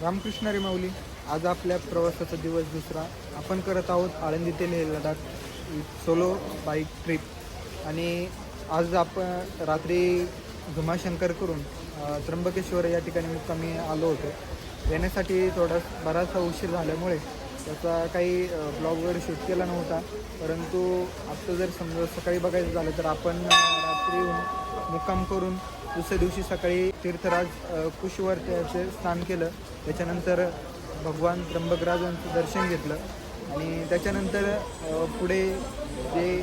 रामकृष्ण हरी माऊली. आज आपल्या प्रवासाचा दिवस दुसरा. आपण करत आहोत आळंदी ते Leh Ladakh solo bike trip. आणि आज आपण रात्री भीमाशंकर करून त्र्यंबकेश्वर या ठिकाणी मुक्कामी आलो होतो. येण्यासाठी बराचसा उशीर झाल्यामुळे त्याचा काही ब्लॉग वगैरे शूट केला नव्हता. परंतु आत्ता जर समजा सकाळी बघायचं झालं तर आपण रात्री मुक्काम करून दुसऱ्या दिवशी सकाळी तीर्थराज कुशवर त्याचे स्नान केलं. त्याच्यानंतर भगवान त्र्यंबकराजांचं दर्शन घेतलं आणि त्याच्यानंतर पुढे जे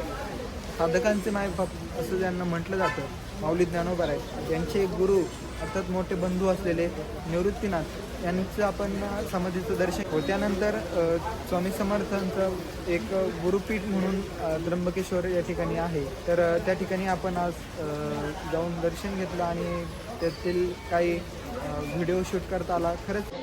साधकांचे मायबाप असं ज्यांना म्हटलं जातं, माऊली ज्ञानोबा आहे यांचे गुरु अर्थात मोठे बंधू असलेले निवृत्तीनाथ यांचं आपण समाधीचं दर्शन हो. त्यानंतर स्वामी समर्थांचं एक गुरुपीठ म्हणून त्र्यंबकेश्वर या ठिकाणी आहे. तर त्या ठिकाणी आपण आज जाऊन दर्शन घेतलं आणि त्यातील काही व्हिडिओ शूट करता आला. खरंच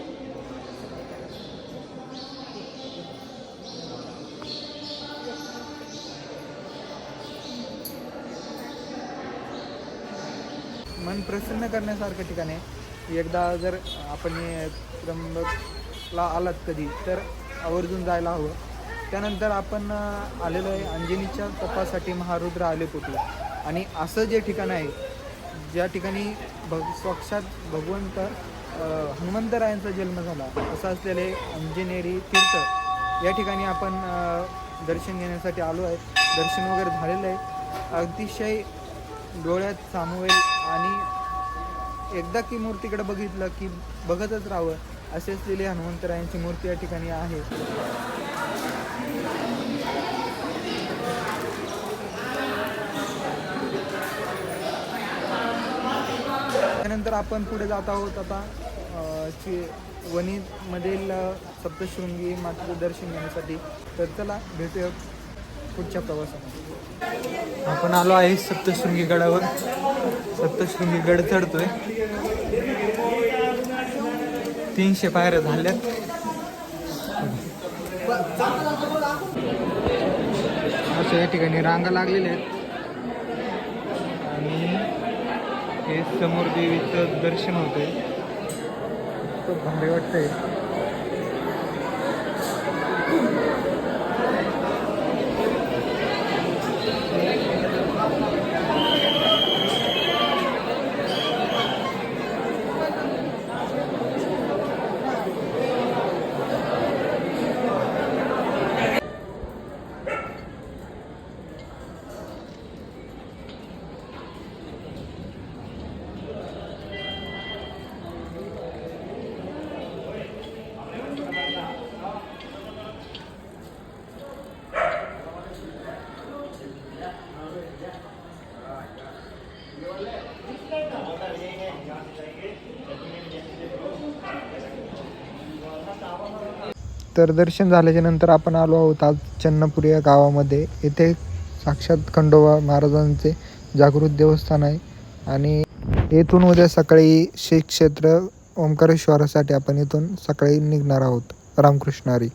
मन प्रसन्न करण्यासारखं ठिकाण आहे. एकदा जर आपण त्र्यंबकला आलात कधी तर आवर्जून जायला हवं. त्यानंतर आपण आलेलो आहे अंजनीच्या तपासाठी महारुद्र आले पोटी. आणि असं जे ठिकाण आहे ज्या ठिकाणी साक्षात भगवंत हनुमंतरायांचा जन्म झाला असं असलेले अंजनेरी तीर्थ या ठिकाणी आपण दर्शन घेण्यासाठी आलो आहे. दर्शन वगैरे झालेलं आहे. अतिशय डोळ्यात सामवेल आणि एकदा की मूर्तीकडे बघितलं की बघतच राहावं असे असलेली हनुमंतरायांची मूर्ती या ठिकाणी आहे. त्यानंतर आपण पुढे जात आहोत आता वणीमधील सप्तशृंगी मातेचं दर्शन घेण्यासाठी. तर चला भेटूया पुढच्या प्रवासामध्ये. आपण आलो आहे सप्तशृंगी गडावर. सप्तशृंगी गड चढतोय. 300 पायऱ्या झाल्यात. असं या ठिकाणी रांगा लागलेल्या आहेत आणि हे समोर देवीचं दर्शन होतंय. खूप भारी वाटतंय. तर दर्शन झाल्याच्या नंतर आपण आलो आहोत आज चन्नपुरी या गावामध्ये. येथे साक्षात खंडोबा महाराजांचे जागृत देवस्थान आहे. आणि येथून उद्या सकाळी श्री क्षेत्र ओंकारेश्वरासाठी आपण इथून सकाळी निघणार आहोत. रामकृष्ण हरी.